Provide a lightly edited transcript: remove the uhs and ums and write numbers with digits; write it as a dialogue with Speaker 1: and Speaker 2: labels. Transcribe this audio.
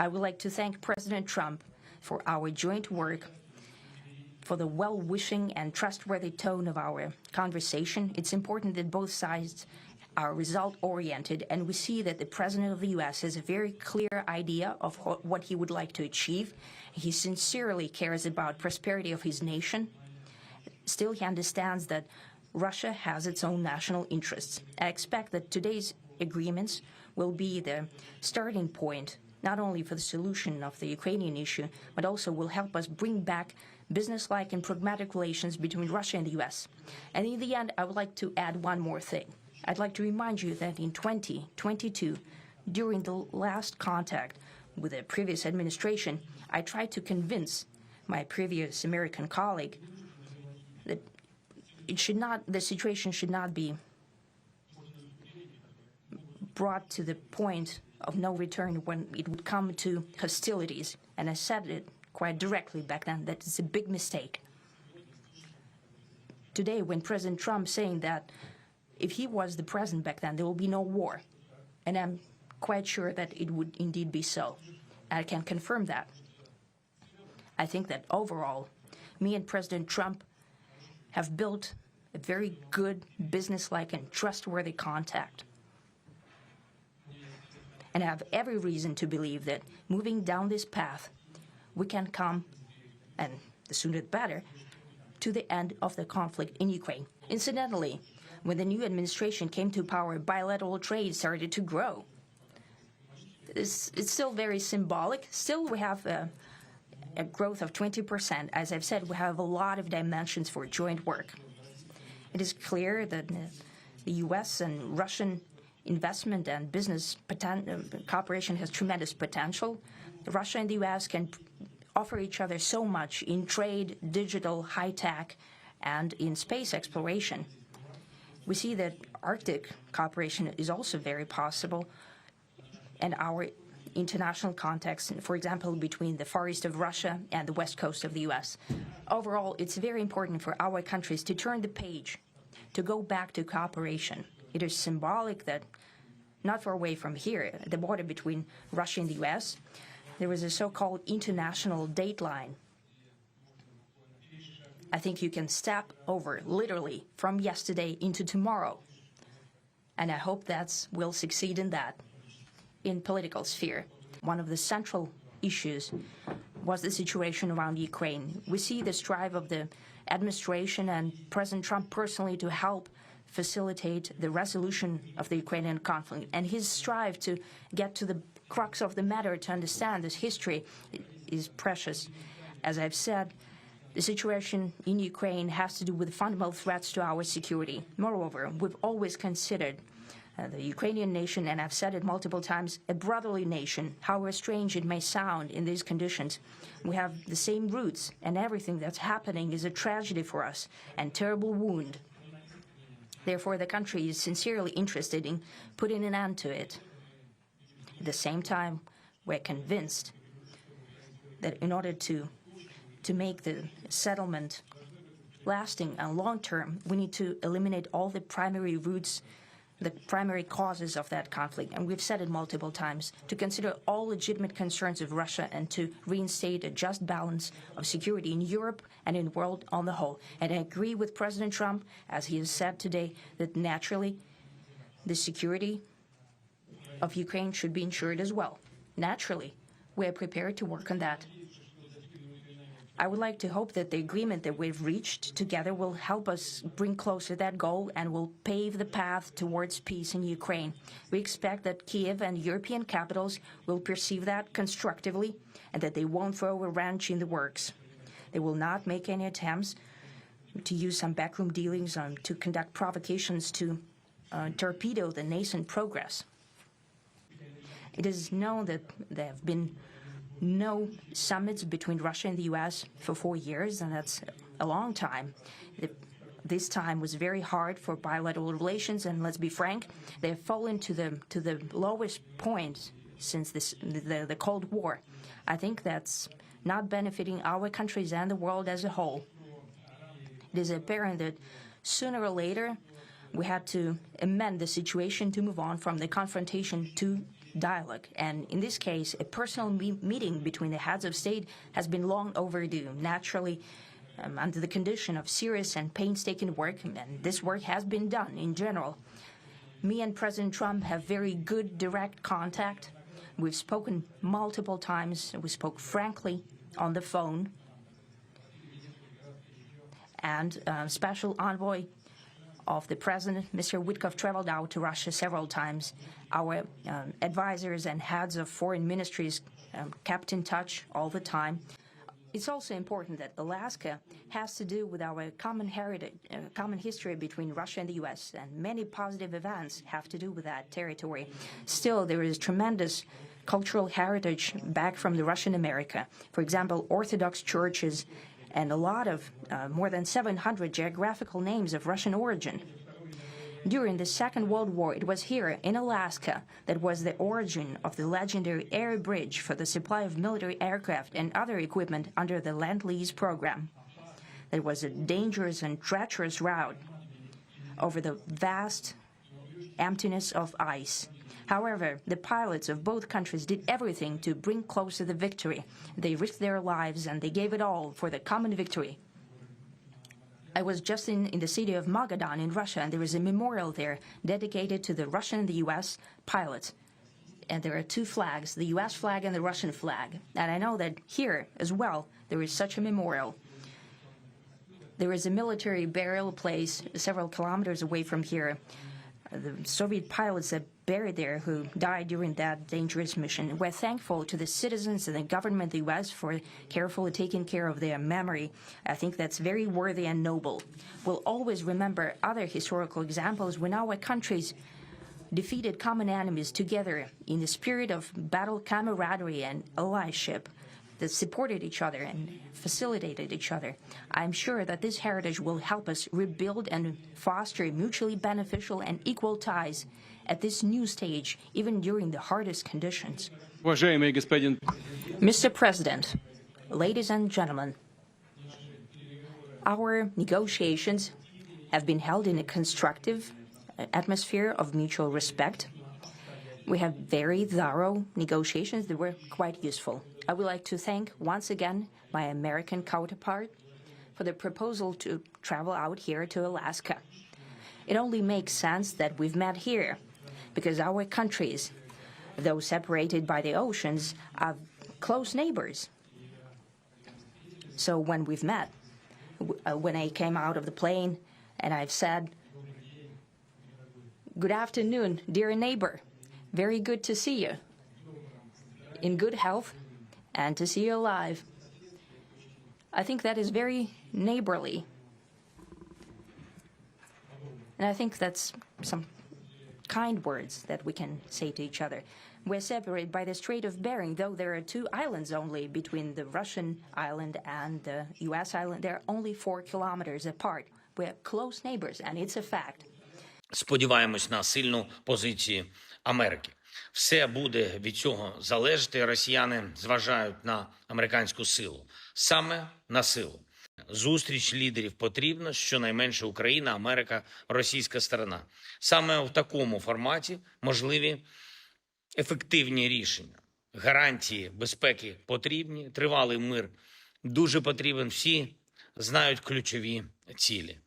Speaker 1: I would like to thank President Trump for our joint work, for the well-wishing and trustworthy tone of our conversation. It's important that both sides are result-oriented, and we see that the President of the U.S. has a very clear idea of what he would like to achieve. He sincerely cares about prosperity of his nation. Still, he understands that Russia has its own national interests. I expect that today's agreements will be the starting point, not only for the solution of the Ukrainian issue, but also will help us bring back business-like and pragmatic relations between Russia and the U.S. And in the end, I would like to add one more thing. I'd like to remind you that in 2022, during the last contact with the previous administration, I tried to convince my previous American colleague that the situation should not be brought to the point of no return when it would come to hostilities. And I said it quite directly back then, that it's a big mistake. Today, when President Trump saying that if he was the president back then, there will be no war. And I'm quite sure that it would indeed be so. I can confirm that. I think that overall, me and President Trump have built a very good, business-like and trustworthy contact. And I have every reason to believe that moving down this path, we can come, and the sooner the better, to the end of the conflict in Ukraine. Incidentally, when the new administration came to power, bilateral trade started to grow. It's still very symbolic. Still, we have a growth of 20%. As I've said, we have a lot of dimensions for joint work. It is clear that the U.S. and Russian investment and business cooperation has tremendous potential. Russia and the U.S. can offer each other so much in trade, digital, high-tech, and in space exploration. We see that Arctic cooperation is also very possible, and our international context, for example, between the Far East of Russia and the West Coast of the U.S. Overall, it's very important for our countries to turn the page, to go back to cooperation. It is symbolic that not far away from here, at the border between Russia and the U.S., there was a so-called international date line. I think you can step over, literally, from yesterday into tomorrow. And I hope that we'll succeed in that, in political sphere. One of the central issues was the situation around Ukraine. We see the strive of the administration and President Trump personally to help facilitate the resolution of the Ukrainian conflict. And his strive to get to the crux of the matter, to understand this history, is precious. As I've said, the situation in Ukraine has to do with fundamental threats to our security. Moreover, we've always considered the Ukrainian nation, and I've said it multiple times, a brotherly nation, however strange it may sound in these conditions. We have the same roots, and everything that's happening is a tragedy for us and terrible wound. Therefore, the country is sincerely interested in putting an end to it. At the same time, we're convinced that in order to make the settlement lasting and long-term, we need to eliminate all the primary roots, the primary causes of that conflict. And we've said it multiple times, to consider all legitimate concerns of Russia and to reinstate a just balance of security in Europe and in the world on the whole. And I agree with President Trump, as he has said today, that naturally the security of Ukraine should be ensured as well. Naturally, we are prepared to work on that. I would like to hope that the agreement that we've reached together will help us bring closer that goal and will pave the path towards peace in Ukraine. We expect that Kiev and European capitals will perceive that constructively and that they won't throw a wrench in the works. They will not make any attempts to use some backroom dealings to conduct provocations to torpedo the nascent progress. It is known that there have been no summits between Russia and the U.S. for 4 years, and that's a long time. This time was very hard for bilateral relations, and let's be frank, they have fallen to the lowest point since the Cold War. I think that's not benefiting our countries and the world as a whole. It is apparent that sooner or later we had to amend the situation to move on from the confrontation to dialogue. And in this case, a personal meeting between the heads of state has been long overdue. Naturally, under the condition of serious and painstaking work, and this work has been done in general. Me and President Trump have very good direct contact. We've spoken multiple times. We spoke frankly on the phone. And Special Envoy of the President, Mr. Witkoff, traveled out to Russia several times. Our advisors and heads of foreign ministries kept in touch all the time. It's also important that Alaska has to do with our common heritage, common history between Russia and the U.S., and many positive events have to do with that territory. Still, there is tremendous cultural heritage back from the Russian America. For example, Orthodox churches and a lot of more than 700 geographical names of Russian origin. During the Second World War, it was here in Alaska that was the origin of the legendary air bridge for the supply of military aircraft and other equipment under the lend-lease program. There was a dangerous and treacherous route over the vast emptiness of ice. However, the pilots of both countries did everything to bring closer the victory. They risked their lives and they gave it all for the common victory. I was just in the city of Magadan in Russia, and there is a memorial there dedicated to the Russian and the U.S. pilots. And there are two flags, the U.S. flag and the Russian flag. And I know that here as well there is such a memorial. There is a military burial place several kilometers away from here. The Soviet pilots that buried there who died during that dangerous mission. We're thankful to the citizens and the government of the U.S. for carefully taking care of their memory. I think that's very worthy and noble. We'll always remember other historical examples when our countries defeated common enemies together in the spirit of battle camaraderie and allyship that supported each other and facilitated each other. I'm sure that this heritage will help us rebuild and foster mutually beneficial and equal ties at this new stage, even during the hardest conditions. Mr. President, ladies and gentlemen, our negotiations have been held in a constructive atmosphere of mutual respect. We have very thorough negotiations that were quite useful. I would like to thank once again my American counterpart for the proposal to travel out here to Alaska. It only makes sense that we've met here because our countries, though separated by the oceans, are close neighbors. So when we've met, when I came out of the plane and I've said, "Good afternoon, dear neighbor. Very good to see you. In good health and to see you alive." I think that is very neighborly. And I think that's some kind words that we can say to each other. We're separated by the Strait of Bering, though there are 2 islands only between the Russian island and the U.S. island. They're only 4 kilometers apart. We're close neighbors, and it's a fact.
Speaker 2: Сподіваємось на сильну позицію Америки. Все буде від цього залежати. Росіяни зважають на американську силу. Саме на силу. Зустріч лідерів потрібна, щонайменше Україна, Америка, російська сторона. Саме в такому форматі можливі ефективні рішення. Гарантії безпеки потрібні, тривалий мир дуже потрібен. Всі знають ключові цілі.